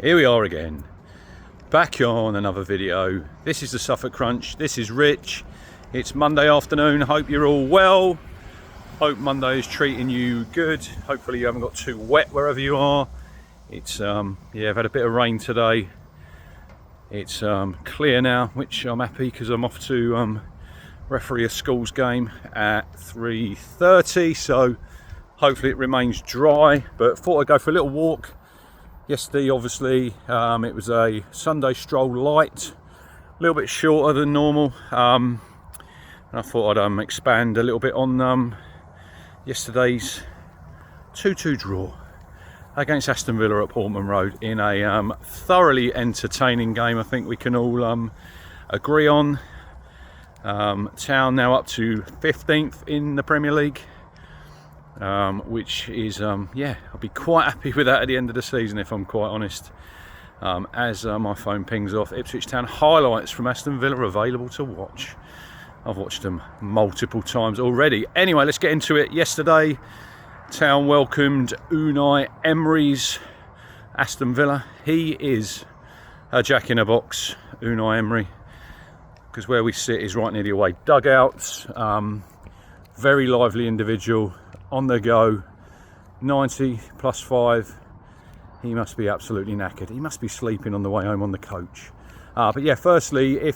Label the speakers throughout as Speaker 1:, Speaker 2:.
Speaker 1: here we are again, back on another video. This is the Suffolk Crunch, this is Rich. It's Monday afternoon, hope you're all well. Hope Monday is treating you good. Hopefully you haven't got too wet wherever you are. It's yeah, I've had a bit of rain today. It's clear now, which I'm happy because I'm off to referee a schools game at 3:30, so hopefully it remains dry. But thought I'd go for a little walk. Yesterday obviously it was a Sunday stroll light, a little bit shorter than normal, and I thought I'd expand a little bit on yesterday's 2-2 draw against Aston Villa at Portman Road in a thoroughly entertaining game. I think we can all agree on. Town now up to 15th in the Premier League, which is yeah, I'll be quite happy with that at the end of the season, if I'm quite honest. As my phone pings off, Ipswich Town highlights from Aston Villa available to watch. I've watched them multiple times already. Anyway, let's get into it. Yesterday, Town welcomed Unai Emery's Aston Villa. He is a jack in a box, Unai Emery, because where we sit is right near the away dugouts. Very lively individual, on the go, 90 plus 5. He must be absolutely knackered. He must be sleeping on the way home on the coach. But yeah, firstly, if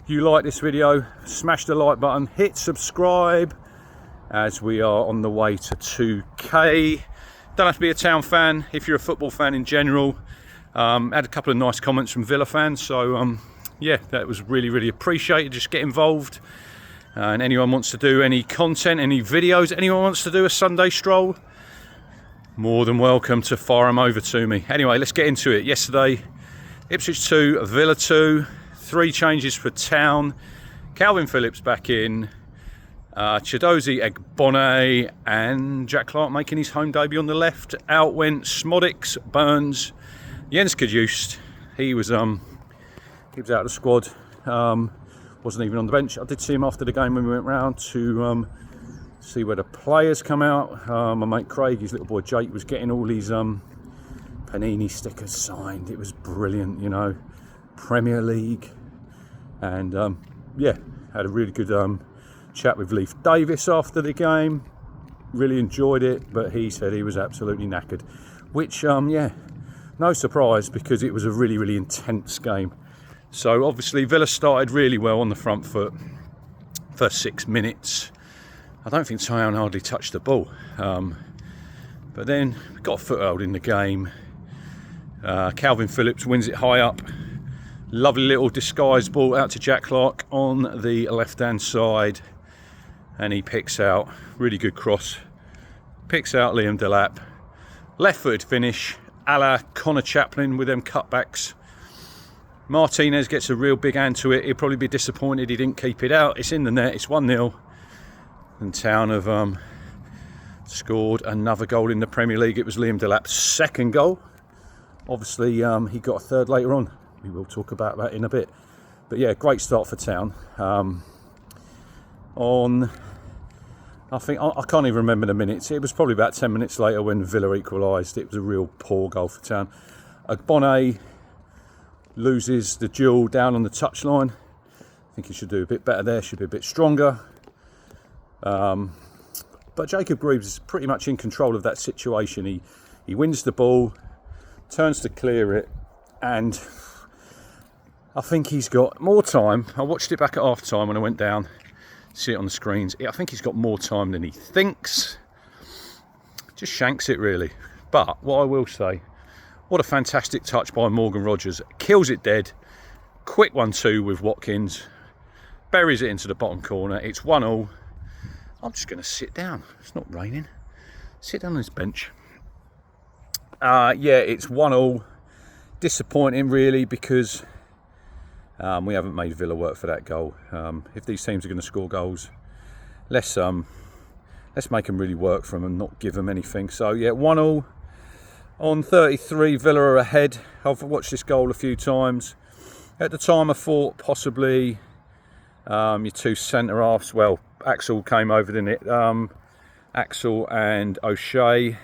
Speaker 1: you like this video, smash the like button, hit subscribe, as we are on the way to 2K. Don't have to be a Town fan if you're a football fan in general. Had a couple of nice comments from Villa fans, so yeah, that was really appreciated. Just get involved, and anyone wants to do any content, any videos, anyone wants to do a Sunday stroll, more than welcome to fire them over to me. Anyway, let's get into it. Yesterday, Ipswich 2, Villa 2, 3 changes for Town. Calvin Phillips back in, Chidozie Egbone and Jack Clark making his home debut on the left. Out went Smodics, Burns, Jens Kajust. He was out of the squad, wasn't even on the bench. I did see him after the game when we went round to see where the players come out. My mate Craig, his little boy Jake, was getting all these Panini stickers signed. It was brilliant, you know, Premier League. And yeah, had a really good chat with Leif Davis after the game. Really enjoyed it, but he said he was absolutely knackered, which yeah, no surprise, because it was a really intense game. So obviously Villa started really well on the front foot. First 6 minutes, I don't think Town hardly touched the ball, but then we got a foothold in the game. Calvin Phillips wins it high up. Lovely little disguised ball out to Jack Clark on the left hand side, and he picks out, really good cross, picks out Liam Delap. Left footed finish a la Connor Chaplin with them cutbacks. Martinez gets a real big hand to it. He'll probably be disappointed he didn't keep it out. It's in the net, it's 1-0. And Town have scored another goal in the Premier League. It was Liam Delap's second goal. Obviously he got a third later on. We will talk about that in a bit. But yeah, great start for Town. I think, I can't even remember the minutes. It was probably about 10 minutes later when Villa equalised. It was a real poor goal for Town. Egbone loses the duel down on the touchline. I think he should do a bit better there, should be a bit stronger. But Jacob Greaves is pretty much in control of that situation. He wins the ball, turns to clear it, and I think he's got more time. I watched it back at half time when I went down, see it on the screens. I think he's got more time than he thinks. Just shanks it really. But what I will say, what a fantastic touch by Morgan Rogers. Kills it dead. Quick 1-2 with Watkins. Buries it into the bottom corner. It's 1-1. I'm just going to sit down. It's not raining. Sit down on this bench. Yeah, it's 1-1. Disappointing really, because we haven't made Villa work for that goal. If these teams are going to score goals, let's make them really work for them and not give them anything. So yeah, 1-1. On 33, Villa are ahead. I've watched this goal a few times. At the time I thought possibly your two centre halves, well, Axel came over, didn't it? Axel and O'Shea.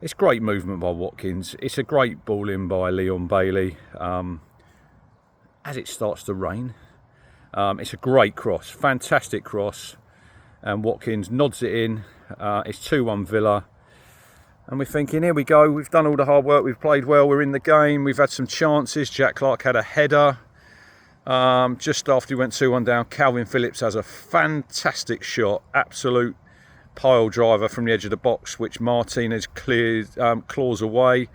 Speaker 1: It's great movement by Watkins. It's a great ball in by Leon Bailey as it starts to rain. It's a great cross, fantastic cross, and Watkins nods it in. It's 2-1 Villa, and we're thinking, here we go, we've done all the hard work, we've played well, we're in the game, we've had some chances. Jack Clark had a header just after he went 2-1 down. Calvin Phillips has a fantastic shot, absolute pile driver from the edge of the box, which Martinez claws away.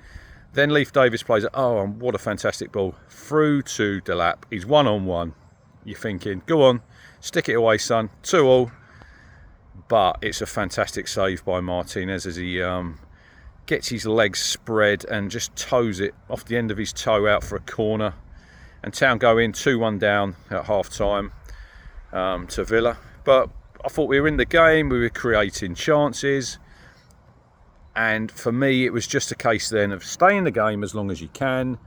Speaker 1: Then Leif Davis plays it. Oh, and what a fantastic ball through to Delap. He's 1-on-1. You're thinking, go on, stick it away, son. 2-2. But it's a fantastic save by Martinez as he gets his legs spread and just toes it off the end of his toe out for a corner. And Town go in 2-1 down at half time to Villa. But I thought we were in the game, we were creating chances. And for me, it was just a case then of stay in the game as long as you can.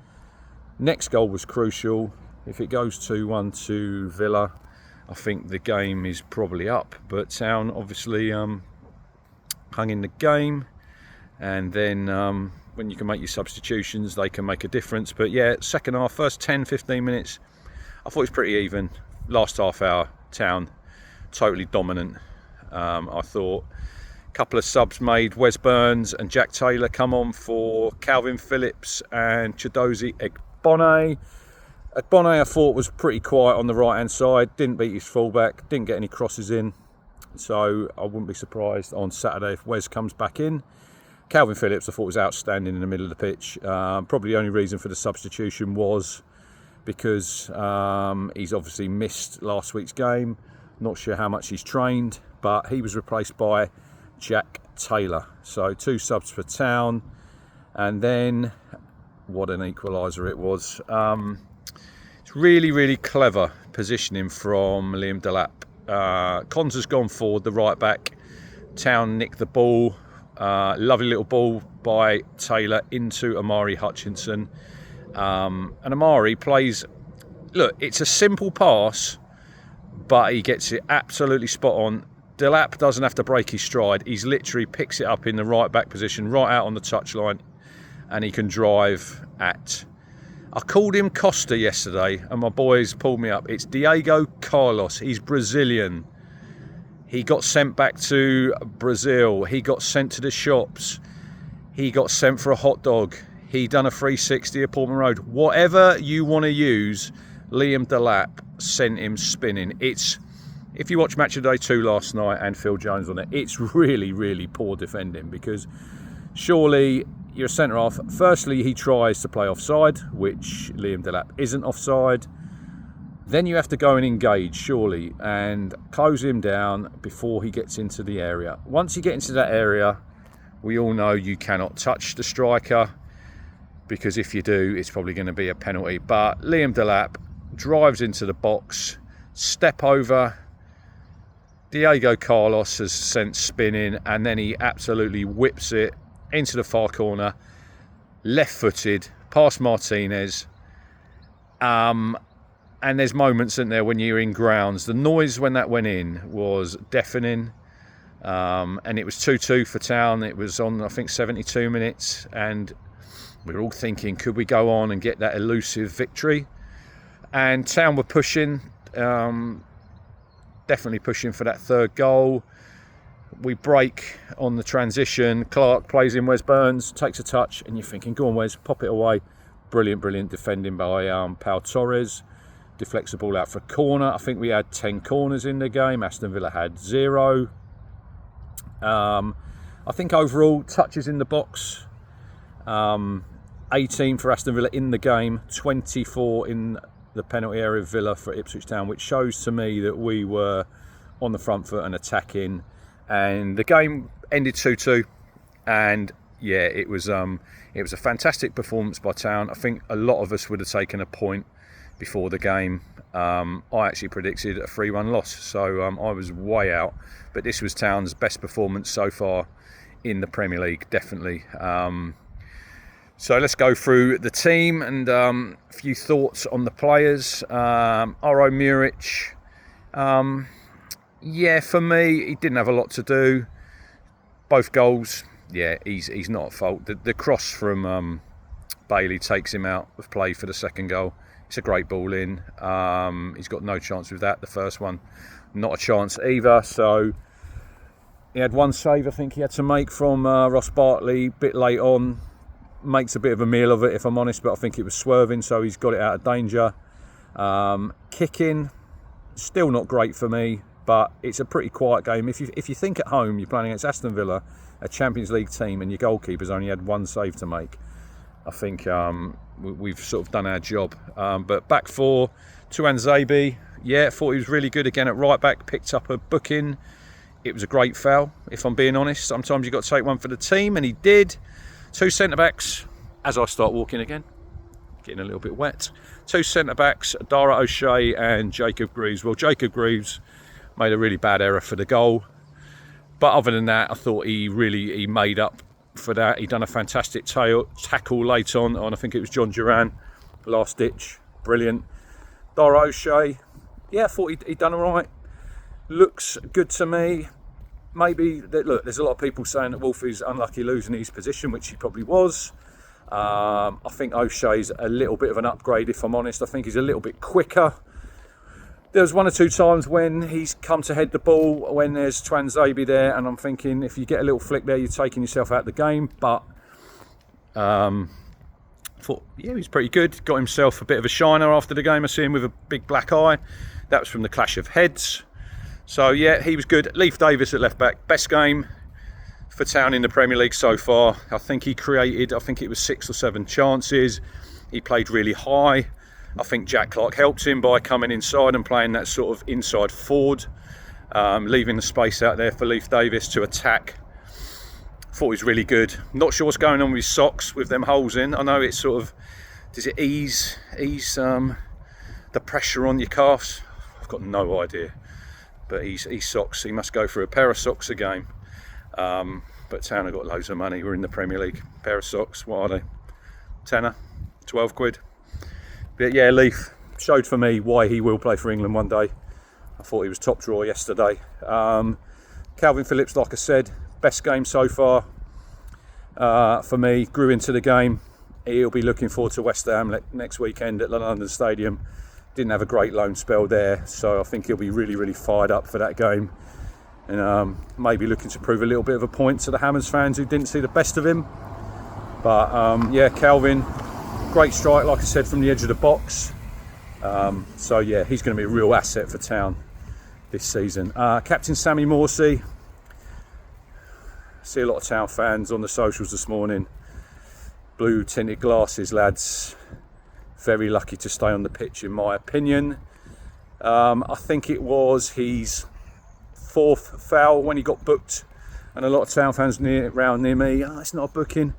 Speaker 1: Next goal was crucial. If it goes 2-1 to Villa, I think the game is probably up. But Town obviously hung in the game. And then when you can make your substitutions, they can make a difference. But yeah, second half, first 10-15 minutes, I thought it was pretty even. Last half hour, Town totally dominant. I thought a couple of subs made. Wes Burns and Jack Taylor come on for Calvin Phillips and Chidozie Egbone. Egbone I thought was pretty quiet on the right hand side, didn't beat his fullback, didn't get any crosses in, so I wouldn't be surprised on Saturday if Wes comes back in. Calvin Phillips I thought was outstanding in the middle of the pitch. Probably the only reason for the substitution was because he's obviously missed last week's game. Not sure how much he's trained, but he was replaced by Jack Taylor. So 2 subs for Town, and then what an equaliser it was. It's really, really clever positioning from Liam Delap. Cons has gone forward, the right back. Town nicked the ball. Lovely little ball by Taylor into Amari Hutchinson. And Amari plays, look, it's a simple pass, but he gets it absolutely spot on. Delap doesn't have to break his stride. He's literally picks it up in the right back position, right out on the touchline, and he can drive at. I called him Costa yesterday, and my boys pulled me up. It's Diego Carlos. He's Brazilian. He got sent back to Brazil. He got sent to the shops. He got sent for a hot dog. He done a 360 at Portman Road. Whatever you want to use, Liam Delap sent him spinning. It's, if you watch Match of Day 2 last night and Phil Jones on it, it's really, really poor defending, because surely you're a centre half. Firstly, he tries to play offside, which Liam Delap isn't offside. Then you have to go and engage, surely, and close him down before he gets into the area. Once you get into that area, we all know you cannot touch the striker, because if you do, it's probably going to be a penalty. But Liam Delap drives into the box, step over. Diego Carlos has sent spinning, and then he absolutely whips it into the far corner, left-footed, past Martinez. And there's moments in there when you're in grounds. The noise when that went in was deafening. And it was 2-2 for Town. It was on, I think, 72 minutes. And we were all thinking, could we go on and get that elusive victory? And Town were pushing, definitely pushing for that third goal. We break on the transition. Clark plays in Wes Burns, takes a touch, and you're thinking, go on, Wes, pop it away. Brilliant, brilliant defending by Pau Torres. Deflects the ball out for a corner. I think we had 10 corners in the game. Aston Villa had 0. I think overall, touches in the box, 18 for Aston Villa in the game, 24 in the penalty area of Villa for Ipswich Town, which shows to me that we were on the front foot and attacking. And the game ended 2-2, and yeah, it was a fantastic performance by Town. I think a lot of us would have taken a point before the game. I actually predicted a 3-1 loss, so I was way out. But this was Town's best performance so far in the Premier League, definitely. So let's go through the team and a few thoughts on the players. Oro Muric, yeah, for me, he didn't have a lot to do. Both goals yeah, he's not at fault. The cross from Bailey takes him out of play for the second goal. It's a great ball in. He's got no chance with that. The first one, not a chance either. So he had one save, I think he had to make from Ross Bartley a bit late on. Makes a bit of a meal of it, if I'm honest, but I think it was swerving, so he's got it out of danger. Kicking, still not great for me, but it's a pretty quiet game. If you think at home you're playing against Aston Villa, a Champions League team, and your goalkeeper's only had one save to make, I think we've sort of done our job. But back four, Tuanzebe, yeah, thought he was really good again at right back, picked up a booking. It was a great foul, if I'm being honest. Sometimes you've got to take one for the team, and he did. Two centre-backs, as I start walking again, getting a little bit wet. Two centre-backs, Dara O'Shea and Jacob Greaves. Well, Jacob Greaves made a really bad error for the goal. But other than that, I thought he made up for that. He done a fantastic tackle late on, I think it was John Duran, last ditch, brilliant. Dara O'Shea, yeah, I thought he'd done all right. Looks good to me. Maybe, look, there's a lot of people saying that Wolfie's unlucky losing his position, which he probably was. I think O'Shea's a little bit of an upgrade, if I'm honest. I think he's a little bit quicker. There was one or two times when he's come to head the ball when there's Tuanzebe there, and I'm thinking if you get a little flick there, you're taking yourself out of the game. But I thought, yeah, he's pretty good. Got himself a bit of a shiner after the game. I see him with a big black eye. That was from the clash of heads. So yeah, he was good. Leif Davis at left back, best game for Town in the Premier League so far. I think he created, I think it was 6 or 7 chances. He played really high. I think Jack Clark helped him by coming inside and playing that sort of inside forward, leaving the space out there for Leif Davis to attack. Thought he was really good. Not sure what's going on with his socks with them holes in. I know it's sort of, does it ease the pressure on your calves? I've got no idea. But he's socks. He must go for a pair of socks a game. But Town have got loads of money. We're in the Premier League. Pair of socks. What are they? Tenner, 12 quid. But yeah, Leif showed for me why he will play for England one day. I thought he was top draw yesterday. Calvin Phillips, like I said, best game so far for me. Grew into the game. He'll be looking forward to West Ham next weekend at the London Stadium. Didn't have a great loan spell there, so I think he'll be really, really fired up for that game. And maybe looking to prove a little bit of a point to the Hammers fans who didn't see the best of him. But yeah, Calvin, great strike, like I said, from the edge of the box. So yeah, he's going to be a real asset for Town this season. Captain Sammy Morsy. See a lot of Town fans on the socials this morning. Blue tinted glasses, lads. Very lucky to stay on the pitch, in my opinion. I think it was his 4th foul when he got booked, and a lot of Town fans around near me, it's not a booking.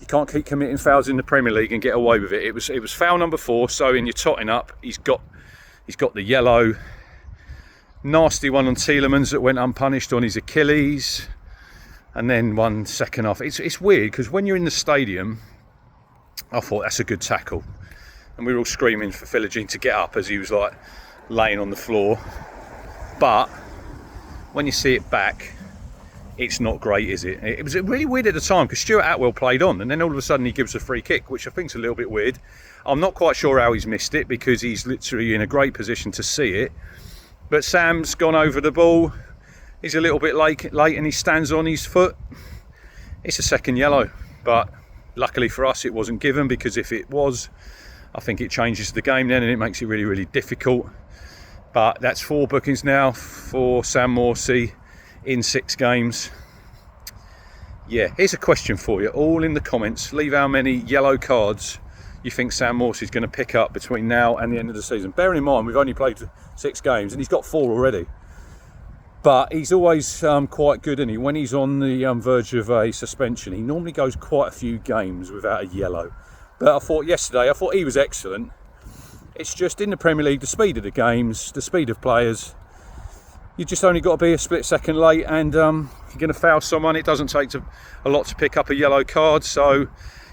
Speaker 1: You can't keep committing fouls in the Premier League and get away with it. It was foul number 4, so in your totting up, he's got the yellow. Nasty one on Tielemans that went unpunished on his Achilles, and then one second off. It's weird because when you're in the stadium, I thought that's a good tackle. And we were all screaming for Philogene to get up as he was like laying on the floor. But when you see it back, it's not great, is it? It was really weird at the time because Stuart Atwell played on, and then all of a sudden he gives a free kick, which I think is a little bit weird. I'm not quite sure how he's missed it because he's literally in a great position to see it. But Sam's gone over the ball. He's a little bit late and he stands on his foot. It's a second yellow, but luckily for us it wasn't given, because if it was, I think it changes the game then and it makes it really, really difficult. But that's 4 bookings now for Sam Morsy in 6 games. Yeah, here's a question for you, all in the comments. Leave how many yellow cards you think Sam Morsy's going to pick up between now and the end of the season. Bearing in mind we've only played 6 games and he's got 4 already. But he's always quite good, isn't he? When he's on the verge of a suspension, he normally goes quite a few games without a yellow. But I thought yesterday, he was excellent. It's just in the Premier League, the speed of the games, the speed of players, you just only got to be a split second late and you're going to foul someone. It doesn't take a lot to pick up a yellow card. So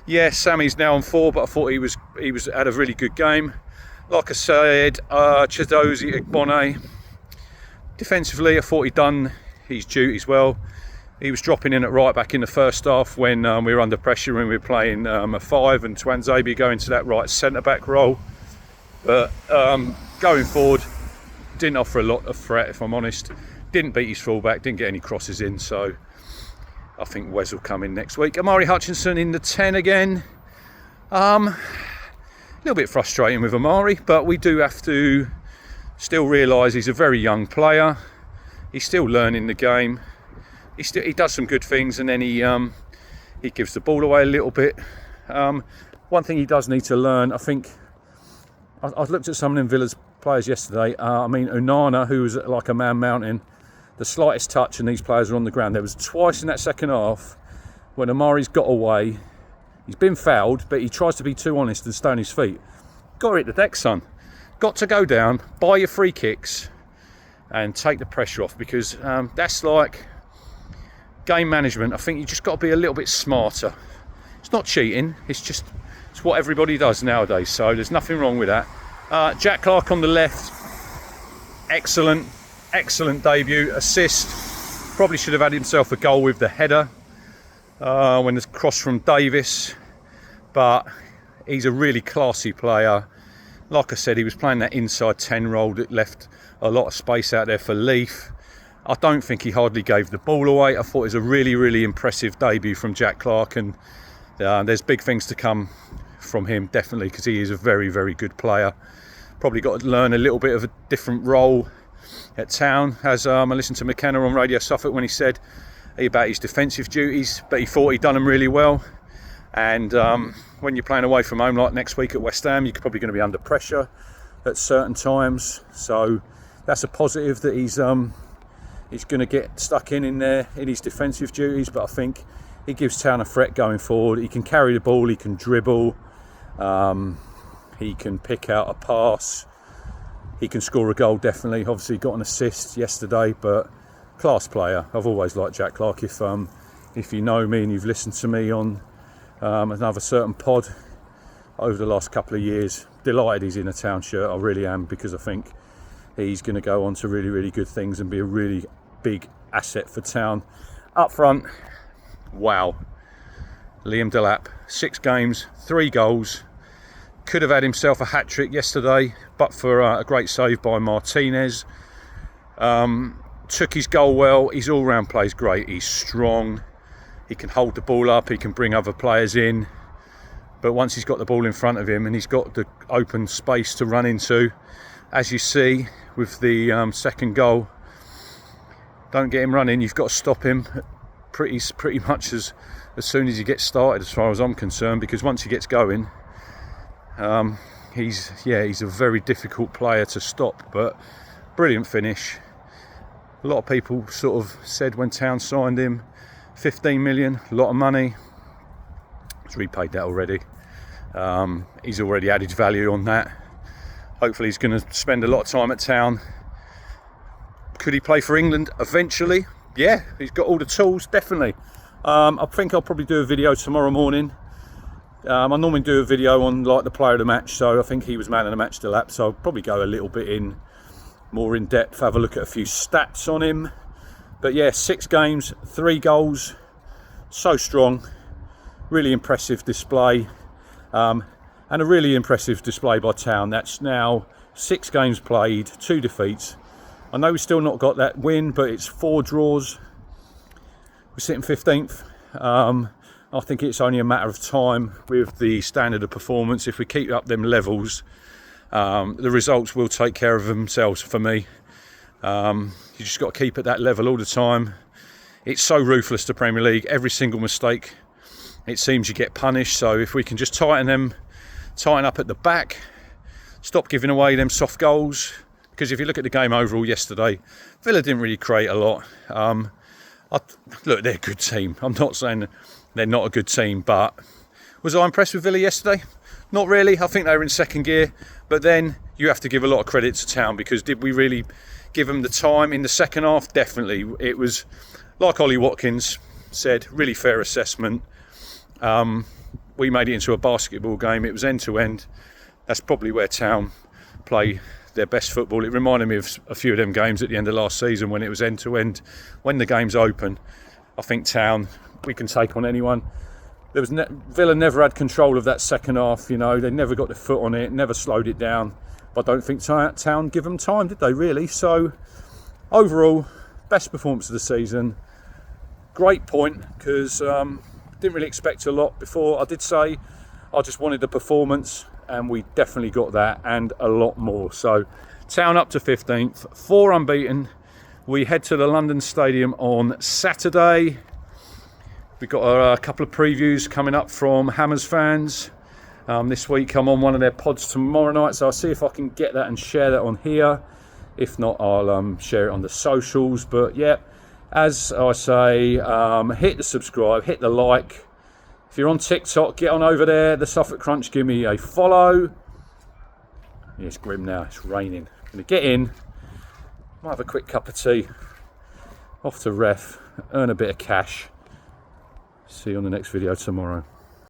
Speaker 1: yeah, Sammy's now on 4, but I thought he was had a really good game. Like I said, Chidozie Igbone, defensively I thought he'd done his duties well. He was dropping in at right back in the first half when we were under pressure and we were playing a 5, and Tuanzebe going to that right centre back role. But going forward, didn't offer a lot of threat, if I'm honest. Didn't beat his fullback, didn't get any crosses in, so I think Wes will come in next week. Amari Hutchinson in the 10 again. A little bit frustrating with Amari, but we do have to still realise he's a very young player. He's still learning the game. He does some good things, and then he gives the ball away a little bit. One thing he does need to learn, I think, I looked at some of them Villa's players yesterday. Onana, who was like a man mountain, the slightest touch and these players are on the ground. There was twice in that second half when Amari's got away. He's been fouled, but he tries to be too honest and stay on his feet. Got to hit the deck, son. Got to go down, buy your free kicks and take the pressure off, because that's like game management. I think you just got to be a little bit smarter. It's not cheating, it's what everybody does nowadays, so there's nothing wrong with that. Jack Clark on the left, excellent debut, assist. Probably should have had himself a goal with the header when there's cross from Davis, but he's a really classy player. Like I said, he was playing that inside 10 role that left a lot of space out there for Leaf. I don't think he hardly gave the ball away. I thought it was a really impressive debut from Jack Clark, and there's big things to come from him, definitely, because he is a very good player. Probably got to learn a little bit of a different role at Town. As I listened to McKenna on Radio Suffolk when he said about his defensive duties, but he thought he'd done them really well. And when you're playing away from home like next week at West Ham, you're probably going to be under pressure at certain times. So that's a positive, that he's going to get stuck in there in his defensive duties. But I think he gives Town a threat going forward. He can carry the ball, he can dribble, he can pick out a pass, he can score a goal, definitely. Obviously got an assist yesterday, but class player. I've always liked Jack Clark. If you know me and you've listened to me on another certain pod over the last couple of years, delighted he's in a Town shirt. I really am, because I think he's going to go on to really good things and be a really big asset for Town. Up front, wow, Liam Delap, 6 games, 3 goals. Could have had himself a hat-trick yesterday, but for a great save by Martinez. Took his goal well. His all-round play is great. He's strong. He can hold the ball up. He can bring other players in. But once he's got the ball in front of him and he's got the open space to run into, as you see with the second goal, don't get him running. You've got to stop him pretty much as soon as he gets started, as far as I'm concerned, because once he gets going, he's a very difficult player to stop. But brilliant finish. A lot of people sort of said when Town signed him, 15 million, a lot of money. He's repaid that already. He's already added value on that. Hopefully he's going to spend a lot of time at Town. Could he play for England eventually? Yeah, he's got all the tools, definitely. I think I'll probably do a video tomorrow morning. I normally do a video on like the player of the match, so I think he was man of the match to Delap, so I'll probably go a little bit more in depth, have a look at a few stats on him. But yeah, 6 games, 3 goals, so strong, really impressive display, and a really impressive display by Town. That's now 6 games played, 2 defeats. I know we've still not got that win, but it's 4 draws. We're sitting 15th. I think it's only a matter of time with the standard of performance. If we keep up them levels, the results will take care of themselves for me. You just got to keep at that level all the time. It's so ruthless, the Premier League. Every single mistake, it seems you get punished. So if we can just tighten up at the back, stop giving away them soft goals. Because if you look at the game overall yesterday, Villa didn't really create a lot. Look, they're a good team. I'm not saying they're not a good team, but was I impressed with Villa yesterday? Not really. I think they were in second gear. But then you have to give a lot of credit to Town, because did we really give them the time in the second half? Definitely. It was, like Ollie Watkins said, really fair assessment. We made it into a basketball game. It was end to end. That's probably where Town play their best football. It reminded me of a few of them games at the end of last season when it was end to end, when the game's open. I think Town, we can take on anyone. There was Villa never had control of that second half, you know, they never got their foot on it, never slowed it down. But I don't think Town give them time, did they really? So overall, best performance of the season. Great point, because didn't really expect a lot before. I did say I just wanted the performance, and we definitely got that and a lot more. So Town up to 15th, 4 unbeaten. We head to the London Stadium on Saturday. We've got a couple of previews coming up from Hammers fans. This week I'm on one of their pods tomorrow night, so I'll see if I can get that and share that on here. If not, I'll share it on the socials. But yeah, as I say, hit the subscribe, hit the like. If you're on TikTok, get on over there. The Suffolk Crunch, give me a follow. Yeah, it's grim now, it's raining. I'm going to get in, might have a quick cup of tea, off to ref, earn a bit of cash. See you on the next video tomorrow.